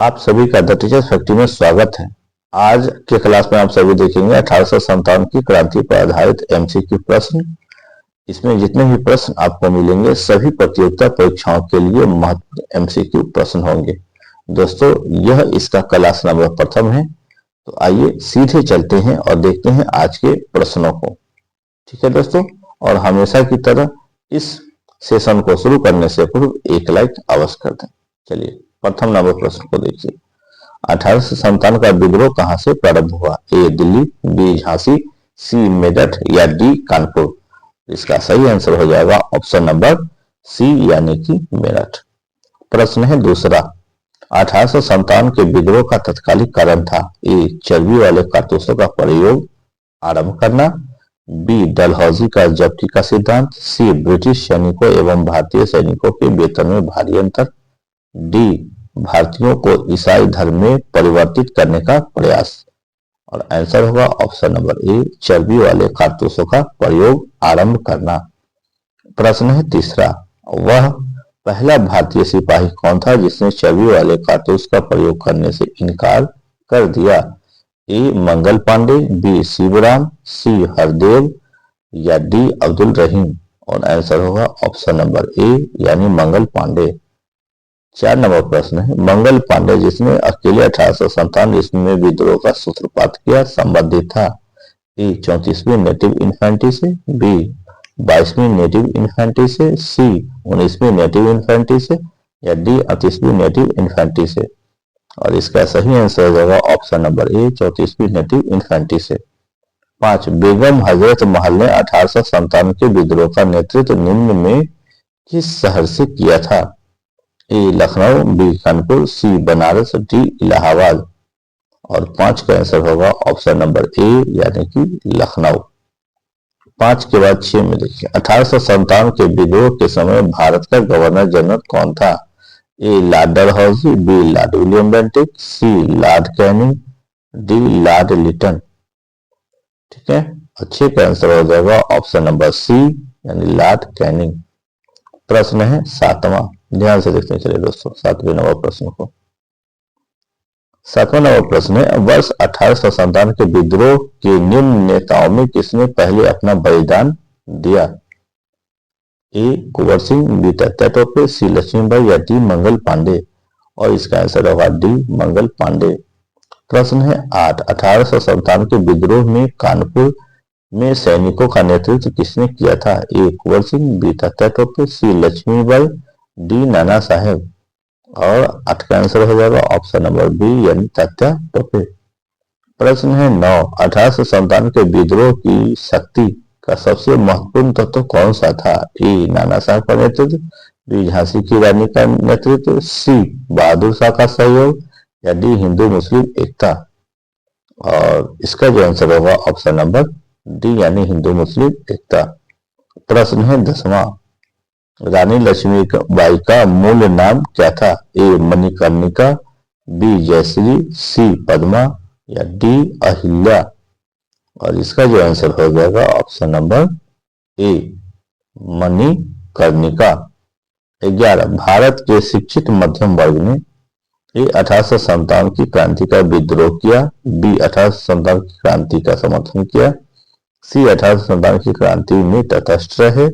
आप सभी का द टीचर्स फैक्ट्री में स्वागत है। आज के क्लास में आप सभी देखेंगे 1857 की क्रांति पर आधारित एमसीक्यू प्रश्न। इसमें जितने भी प्रश्न आपको मिलेंगे सभी प्रतियोगिता परीक्षाओं के लिए महत्वपूर्ण एमसीक्यू प्रश्न होंगे। दोस्तों, यह इसका क्लास नंबर प्रथम है। तो आइए सीधे चलते हैं और देखते हैं आज के प्रश्नों को। ठीक है दोस्तों, और हमेशा की तरह इस सेशन को शुरू करने से पूर्व एक लाइक अवश्य कर दें। चलिए प्रथम नंबर प्रश्न को देखिए। 1857 का विद्रोह कहां से प्रारंभ हुआ? ए दिल्ली, बी झांसी, सी मेरठ या डी कानपुर? इसका सही आंसर हो जाएगा ऑप्शन नंबर सी यानी कि मेरठ। प्रश्न है दूसरा। 1857 के विद्रोह का तत्कालिक कारण था? ए चर्बी वाले कारतूसों का प्रयोग आरंभ करना, बी डलहौजी का जब्ती का सिद्धांत, सी ब्रिटिश सैनिकों एवं भारतीय सैनिकों के वेतन में भारी अंतर, डी भारतीयों को ईसाई धर्म में परिवर्तित करने का प्रयास। और आंसर होगा ऑप्शन नंबर ए चर्बी वाले कारतूसों का प्रयोग आरंभ करना। प्रश्न है तीसरा। वह पहला भारतीय सिपाही कौन था जिसने चर्बी वाले कारतूस का प्रयोग करने से इनकार कर दिया? ए मंगल पांडे, बी शिवराम, सी हरदेव या डी अब्दुल रहीम? और आंसर होगा ऑप्शन नंबर ए यानी मंगल पांडे। 4 नंबर प्रश्न है। मंगल पांडे जिसने अकेले 1857 ईस्वी में विद्रोह का सूत्रपात किया संबंधित था? ए 34वीं नेटिव इन्फेंट्री से, बी 22वीं नेटिव इन्फेंट्री से, सी 19वीं नेटिव इन्फेंट्री से या डी 38वीं नेटिव इन्फेंट्री से? और इसका सही आंसर हो जाएगा ऑप्शन नंबर ए 34वीं नेटिव इन्फेंट्री से। 5 बेगम हजरत महल ने 1857 के विद्रोह का नेतृत्व निम्न में किस शहर से किया था? ए लखनऊ, बी कानपुर, सी बनारस, डी इलाहाबाद? और 5 का आंसर होगा ऑप्शन नंबर ए यानी कि लखनऊ। 5 के बाद 6 में देखिए। 1857 के विद्रोह के समय भारत का गवर्नर जनरल कौन था? A Lord Dalhousie, B Lord William Bentinck, C Lord Canning, D Lord Lytton? ठीक है, अच्छे का आंसर हो जाएगा ऑप्शन नंबर सी यानी लॉर्ड कैनिंग। प्रश्न है 7वां। ध्यान से देखते चलिए दोस्तों 7वें नंबर प्रश्न को। 7वां नंबर प्रश्न है। वर्ष 1857 के विद्रोह के निम्न नेताओं में किसने पहले अपना बलिदान दिया? ए कुंवर सिंह, बी तात्या टोपे, सी लक्ष्मीबाई या डी मंगल पांडे? और इसका आंसर होगा डी मंगल पांडे। प्रश्न है 8। 1857 के विद्रोह में कानपुर में सैनिकों का नेतृत्व किसने किया था? ए कुंवर सिंह, बी तात्या टोपे, सी लक्ष्मीबाई, डी नाना साहेब? और 8 का आंसर हो जाएगा ऑप्शन नंबर बी यानी तात्या टोपे। प्रश्न है 9। 1857 के विद्रोह की शक्ति का सबसे महत्वपूर्ण तत्व कौन सा था? ए नाना साहब का नेतृत्व, बी झांसी की रानी का नेतृत्व, सी बहादुर शाह का सहयोग या डी हिंदू मुस्लिम एकता? और इसका जो आंसर होगा ऑप्शन नंबर डी यानी हिंदू मुस्लिम एकता। प्रश्न है 10वां। रानी लक्ष्मीबाई का मूल नाम क्या था? ए मणिकर्णिका, बी जयश्री, सी पद्मा या डी अहिल्या? और इसका जो आंसर हो जाएगा ऑप्शन नंबर ए मणिकर्णिका। 11। भारत के शिक्षित मध्यम वर्ग ने ए 1857 की क्रांति का विद्रोह किया, बी 1857 की क्रांति का समर्थन किया, सी 1857 की क्रांति में तटस्थ रहे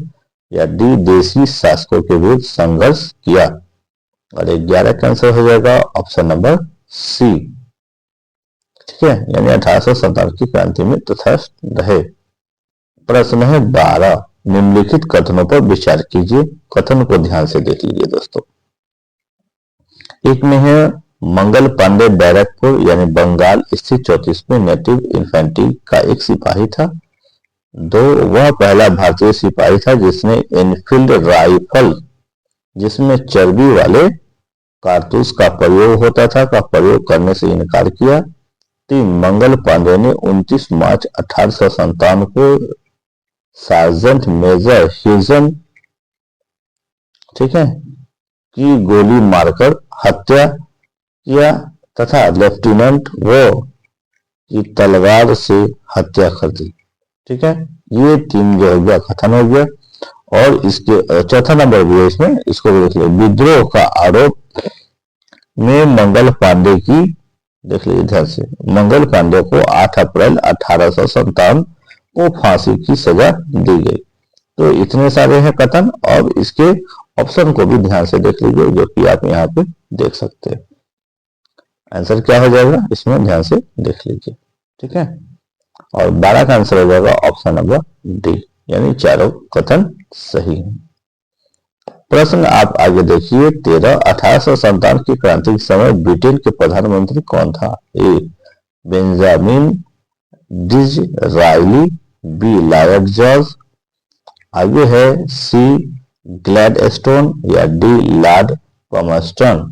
या डी देशी शासकों के विरुद्ध संघर्ष किया? और 11 का आंसर हो जाएगा ऑप्शन नंबर सी। ठीक है, यानी 1857 की क्रांति में तटस्थ रहे। प्रश्न है 12। निम्नलिखित कथनों पर विचार कीजिए। कथन को ध्यान से देख लीजिए दोस्तों। एक में है मंगल पांडे बैरकपुर यानी बंगाल स्थित 34वीं नेटिव इन्फेंट्री का एक सिपाही था। 2 वह पहला भारतीय सिपाही था जिसने एनफील्ड राइफल जिसमें चर्बी वाले कारतूस का प्रयोग होता था का प्रयोग करने से इनकार किया। 3 मंगल पांडे ने 29 मार्च 1857 को सार्जेंट मेजर ह्यूजन ठीक है की गोली मारकर हत्या किया तथा लेफ्टिनेंट वो की तलवार से हत्या कर दी। ठीक है, ये 3 जो हो गया कथन हो गया। और इसके 4था नंबर भी है इसमें, इसको देख लो। विद्रोह का आरोप में मंगल पांडे की, देख लीजिए ध्यान से, मंगल पांडे को 8 अप्रैल 1857 को फांसी की सजा दी गई। तो इतने सारे हैं कथन, और इसके ऑप्शन को भी ध्यान से देख लीजिए, जो कि आप यहाँ पे देख सकते हैं। आंसर क्या हो जाएगा इसमें, ध्यान से देख लीजिए, ठीक है। और 12 का आंसर हो जाएगा ऑप्शन नंबर डी, यानी चारों कथन सही है। प्रश्न आप आगे देखिए 13, 1857 की क्रांति के समय ब्रिटेन के प्रधानमंत्री कौन था? ए Benjamin Disraeli, B Lord George, आगे है सी ग्लैडस्टोन, या डी लॉर्ड palmerston।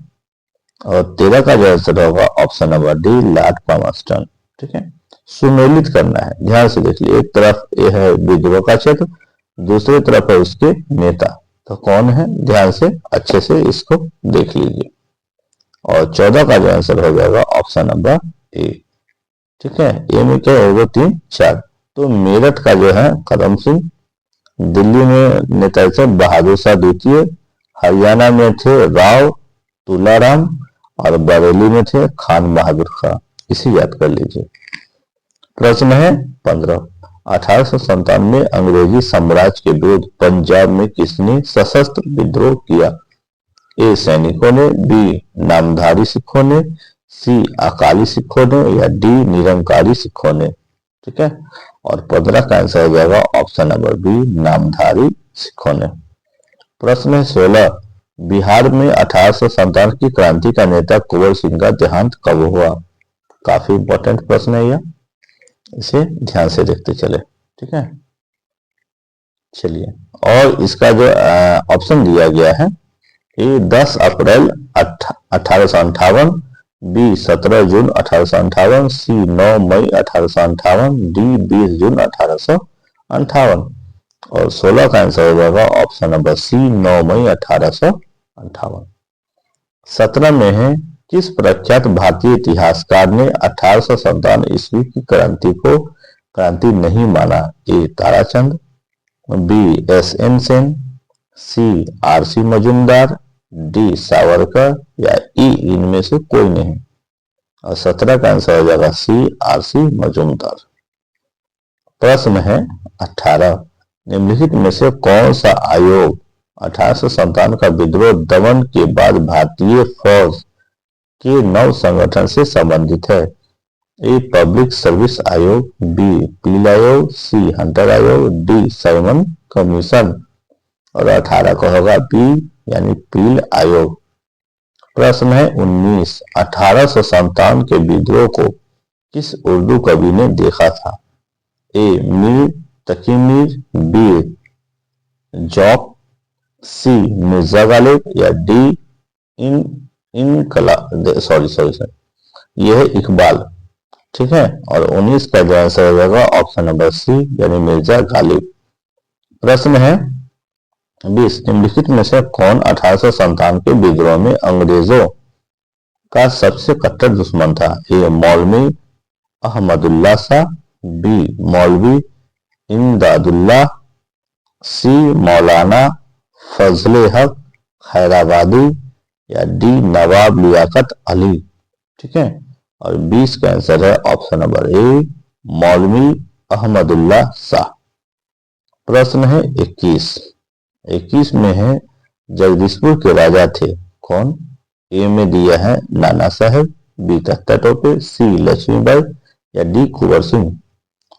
और 13 का जो आंसर होगा option number D Lord palmerston, ठीक है। सुमेलित करना है, ध्यान से देख लीजिए, एक तरफ ये है विद्रोह का क्षेत्र, दूसरी तरफ है उसके नेता, तो कौन है, ध्यान से अच्छे से इसको देख लीजिए। और 14 का जो आंसर हो जाएगा ऑप्शन नंबर ए, ठीक है। ए में क्या होगा 3, 4, तो मेरठ का जो है करम सिंह, दिल्ली में नेता थे बहादुर शाह द्वितीय, हरियाणा में थे राव तुलाराम, और बरेली में थे खान बहादुर खां, इसे याद कर लीजिए। प्रश्न है 15, 1857 में अंग्रेजी साम्राज्य के विरुद्ध पंजाब में किसने सशस्त्र विद्रोह किया? ए सैनिकों ने, बी नामधारी सिखों ने, सी अकाली सिखों ने, या डी निरंकारी सिखों ने, ठीक है। और 15 का आंसर हो जाएगा ऑप्शन नंबर बी नामधारी सिखों ने। प्रश्न है 16, बिहार में 1857 की क्रांति का नेता कुंवर सिंह का देहांत कब हुआ? काफी इंपॉर्टेंट प्रश्न है यह, इसे ध्यान से देखते चले, ठीक है। चलिए, और इसका जो ऑप्शन दिया गया है, ए 10 अप्रैल 1858, बी 17 जून 1858, सी 9 मई 1858, डी 20 जून 1858। और 16 का आंसर हो जाएगा ऑप्शन नंबर सी 9 मई 1858। 17 में है, किस प्रख्यात भारतीय इतिहासकार ने 1857 ईस्वी की क्रांति को क्रांति नहीं माना? ए ताराचंद, बी एस.एन. सेन, सी आर.सी. मजूमदार, डी सावरकर, या ई इनमें से कोई नहीं। और 17 का आंसर हो जाएगा सी आर.सी. मजूमदार। प्रश्न है 18, निम्नलिखित में से कौन सा आयोग 1857 का विद्रोह दमन के बाद भारतीय फौज के नव संगठन से संबंधित है? ए पब्लिक सर्विस आयोग, बी पील आयोग, सी हंटर आयोग, डी साइमन कमीशन। और 18 का होगा बी, यानी पील आयोग। प्रश्न है 19, 1857 के विद्रोह को किस उर्दू कवि ने देखा था? ए मीर तकी मीर, बी जौक, सी मिर्जा गालिब, या डी यह है इकबाल, ठीक है। और 19 का जो आंसर हो जाएगा ऑप्शन नंबर सी, यानी मिर्जा गालिब। प्रश्न है 20, निम्नलिखित में से कौन 1857 के विद्रोह में अंग्रेजों का सबसे कट्टर दुश्मन था? ए मौलवी अहमदुल्ला शाह, बी मौलवी इमदादुल्लाह, सी मौलाना फजले हक खैराबादी, या डी नवाब लियाकत अली, ठीक है। और 20 का आंसर है ऑप्शन नंबर ए मौलवी अहमदुल्ला शाह। प्रश्न है 21 में है, जगदीशपुर के राजा थे कौन? ए में दिया है नाना साहेब, बी तख्ता टोपे, सी लक्ष्मीबाई, या डी कुंवर सिंह।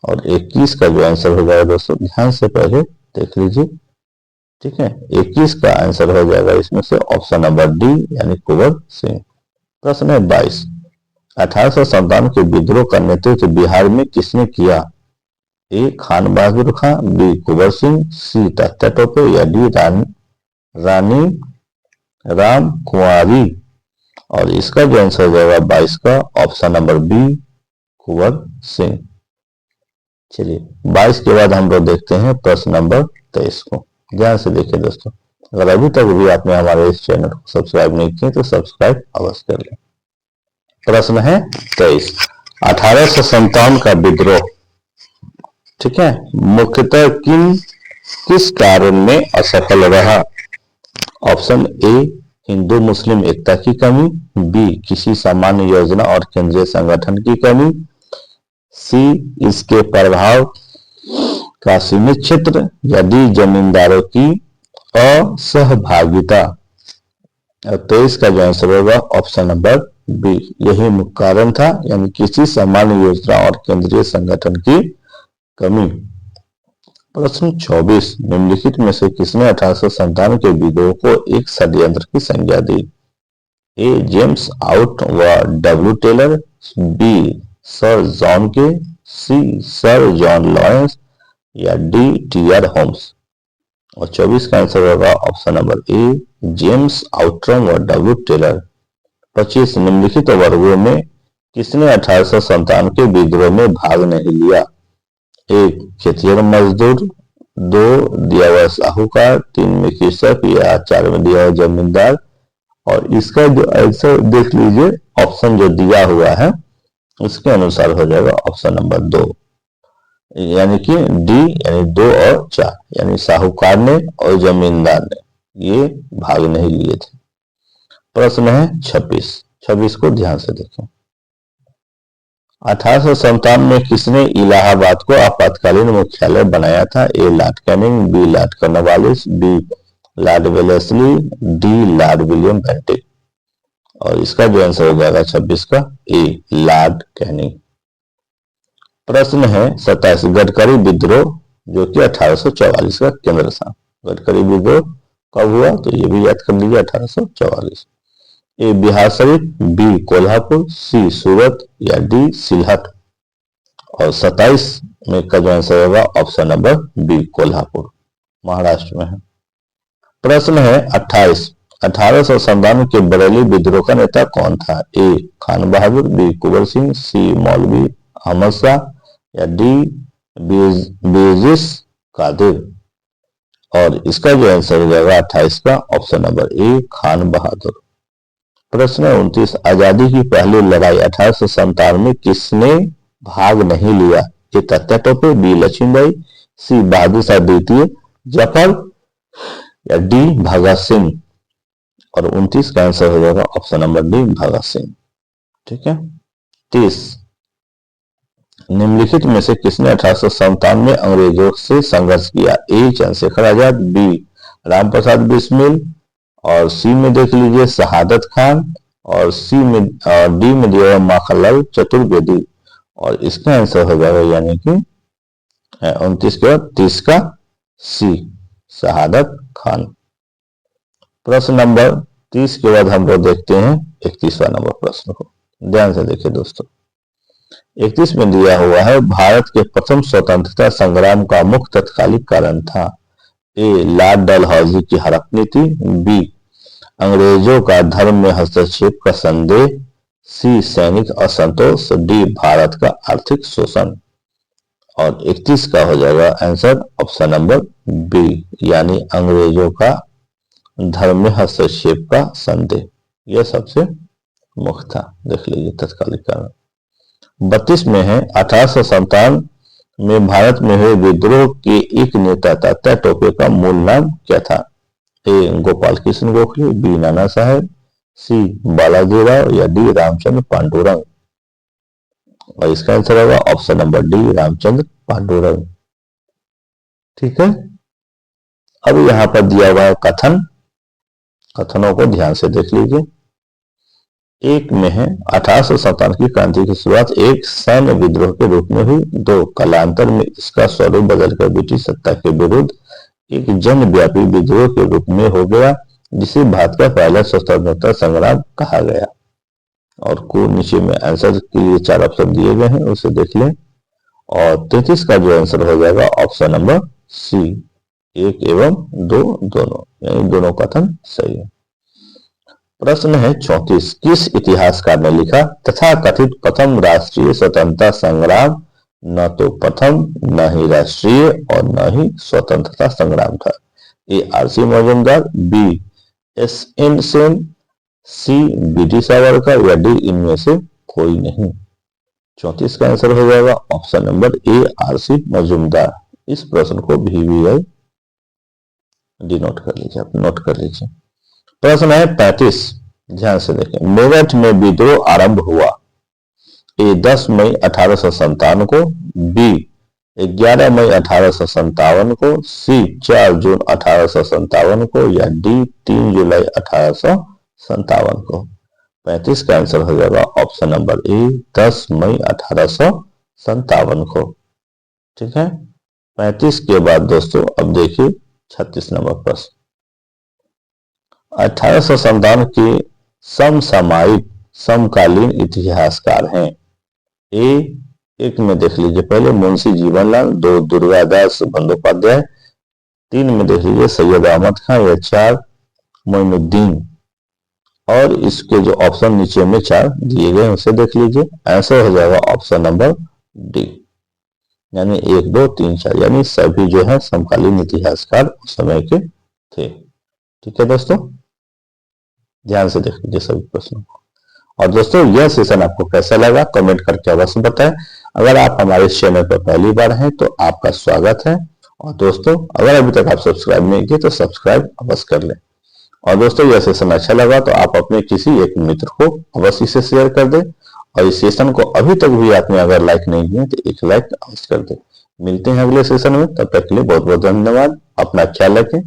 और 21 का जो आंसर हो जाएगा दोस्तों, ध्यान से पहले देख लीजिए, ठीक है। 21 का आंसर हो जाएगा इसमें से ऑप्शन नंबर डी, यानी कुंवर सिंह। प्रश्न है 22, 1857 के विद्रोह का नेतृत्व बिहार में किसने किया? ए खान बहादुर खां, बी कुंवर सिंह, सी तख्ता टोपे, या डी रानी राम कुंवारी। और इसका जो आंसर हो जाएगा 22 का option number B Kunwar Singh. चलिए, 22 के बाद हम लोग देखते हैं प्रश्न नंबर 23 को। ध्यान से देखिए दोस्तों, अगर अभी तक भी आपने हमारे इस चैनल को सब्सक्राइब नहीं किया तो सब्सक्राइब अवश्य कर लें। प्रश्न है 23, 1857 का विद्रोह, ठीक है, मुख्यतः किस कारण में असफल रहा? ऑप्शन ए हिंदू मुस्लिम एकता की कमी, बी किसी सामान्य योजना और केंद्रीय संगठन की कमी, सी इसके प्रभाव का सीमित क्षेत्र, या डी जमींदारों की असहभागिता। तो इसका जो आंसर होगा ऑप्शन नंबर बी, यही मुख्य कारण था, यानी किसी सामान्य योजना और केंद्रीय संगठन की कमी। प्रश्न 24, निम्नलिखित में से किसने 1857 के विद्रोह को एक षड्यंत्र की संज्ञा दी? ए जेम्स आउट व W Taylor, B sir John Kaye, C sir John Lawrence, या डी टी आर होम्स। और 24 का आंसर होगा option number A, James Outram व डब्ल्यू टेलर। 25, निम्नलिखित वर्गों में किसने 1857 के विद्रोह में भाग नहीं लिया? एक खेतिहर मजदूर, दो दिया हुआ साहूकार, तीन में कृषक, या चार में दिया हुआ जमींदार। और इसका जो आंसर देख लीजिए, ऑप्शन जो दिया हुआ है उसके अनुसार हो जाएगा ऑप्शन नंबर 2, यानी कि डी, यानी 2 और 4, यानी साहूकार ने और जमींदार ने ये भाग नहीं लिए थे। प्रश्न है 26 को ध्यान से देखें। 1857 में किसने इलाहाबाद को आपातकालीन मुख्यालय बनाया था? A Lord Canning, B Lord Cornwallis, B Lord Wellesley, D Lord William Bentinck. और इसका जो आंसर हो जाएगा 26 का ए, लॉर्ड कैनिंग। प्रश्न है 27, गडकरी विद्रोह जो कि 1844 का केंद्र था। गडकरी विद्रोह कब हुआ? तो ये भी याद कर लीजिए, 1844। ए बिहार शरीफ, बी कोल्हापुर, सी सूरत, या डी सिलहट। और 27 में का जो आंसर होगा option number B, Kolhapur, Maharashtra में है। प्रश्न है 28, 1857 के बरेली विद्रोह का नेता कौन था? ए खान बहादुर, बी कुंवर सिंह, सी मौलवी अहमद शाह, या डी बेजिस कादिर। और इसका जो आंसर हो जाएगा 28 का ऑप्शन नंबर ए, खान बहादुर। प्रश्न 29, आजादी की पहली लड़ाई 1857 में किसने भाग नहीं लिया? ए तात्या टोपे, बी लक्ष्मीबाई, सी बहादुर शाह द्वितीय जफर, या डी भगत सिंह। और 29 का आंसर हो जाएगा option number D, Bhagat Singh. ठीक है। 30, निम्नलिखित में से किसने 1857 में अंग्रेजों से संघर्ष किया? ए चंद्रशेखर आजाद, बी राम प्रसाद बिस्मिल, और सी में देख लीजिए शहादत खान, और सी में डी में दिया माखनलाल चतुर्वेदी। और इसका आंसर हो जाएगा यानी कि 29 के बाद 30 का सी, शहादत खान। प्रश्न नंबर 30 के बाद हम लोग देखते हैं 31वां नंबर प्रश्न को। ध्यान से देखिए दोस्तों, 31 में दिया हुआ है, भारत के प्रथम स्वतंत्रता संग्राम का मुख्य तत्कालिक कारण था। ए लॉर्ड डलहौजी की हड़प नीति, बी अंग्रेजों का धर्म में हस्तक्षेप का संदेह, सी सैनिक असंतोष, डी भारत का आर्थिक शोषण। और 31 का हो जाएगा आंसर ऑप्शन नंबर बी, यानी अंग्रेजों का धर्म में हस्तक्षेप का संदेह, यह सबसे मुख्य था। देख लीजिए तत्कालिक कारण। 32 में है, 1857 में भारत में हुए विद्रोह के एक नेता तात्या टोपे का मूल नाम क्या था? ए गोपाल कृष्ण गोखले, बी नाना साहेब, सी बालाजी राव, या डी रामचंद्र पांडुरंग। और इसका आंसर होगा option number D, Ramchandra Pandurang. ठीक है। अब यहां पर दिया हुआ है कथनों को ध्यान से देख लीजिए। एक में है, 1857 की क्रांति की शुरुआत एक सैन्य विद्रोह के रूप में हुई। 2 कालांतर में इसका स्वरूप बदलकर ब्रिटिश सत्ता के विरुद्ध एक जनव्यापी विद्रोह के रूप में हो गया, जिसे भारत का पहला स्वतंत्रता संग्राम कहा गया। और को नीचे में आंसर के लिए 4 ऑप्शन दिए गए हैं, उसे देख लें। और 33 का जो आंसर हो जाएगा ऑप्शन नंबर सी, 1 एवं 2 दोनों, यानी दोनों कथन सही है। प्रश्न है 34, किस इतिहासकार ने लिखा तथा कथित प्रथम राष्ट्रीय स्वतंत्रता संग्राम न तो प्रथम, न ही राष्ट्रीय और न ही स्वतंत्रता संग्राम था? A RC Majumdar, B S N Sen, C V D Savarkar, या डी इनमें से कोई नहीं। 34 का आंसर हो जाएगा ऑप्शन नंबर ए, आरसी मजूमदार। इस प्रश्न को VVI डिनोट कर लीजिए, आप नोट कर लीजिए। प्रश्न है 35, ध्यान से देखें। मेरठ में विद्रोह आरंभ हुआ। ए 10 मई 1857 को, बी 11 मई 1857 को, सी 4 जून 1857 को, या डी 3 जुलाई 1857 को। 35 का आंसर हो जाएगा ऑप्शन नंबर ए 10 मई 1857 को। ठीक है। 35 के बाद दोस्तों अब देखिए 36 नंबर प्रश्न। 1857 के समसामयिक समकालीन इतिहासकार हैं। एक में देख लीजिए पहले मुंशी जीवनलाल, 2 दुर्गादास बंदोपाध्याय, 3 में देख लीजिए सैयद अहमद खान, या 4 मोइनुद्दीन। और इसके जो ऑप्शन नीचे में 4 दिए गए उसे देख लीजिए। आंसर हो जाएगा ऑप्शन नंबर डी, यानी 1, 2, 3, 4, यानी सभी जो है समकालीन इतिहासकार उस समय के थे। ठीक है दोस्तों, ध्यान से देख लीजिए सभी प्रश्नों को। और दोस्तों यह सेशन आपको कैसा लगा कमेंट करके अवश्य बताएं। अगर आप हमारे चैनल पर पहली बार हैं तो आपका स्वागत है। और दोस्तों अगर अभी तक आप सब्सक्राइब नहीं किए तो सब्सक्राइब अवश्य कर लें। और दोस्तों यह सेशन अच्छा लगा तो आप अपने किसी एक मित्र को अवश्य इसे शेयर कर दें। और इस सेशन को अभी तक भी आपने अगर लाइक नहीं किया तो एक लाइक अवश्य कर दें। मिलते हैं अगले सेशन में, तब तक के लिए बहुत बहुत धन्यवाद। अपना ख्याल रखें।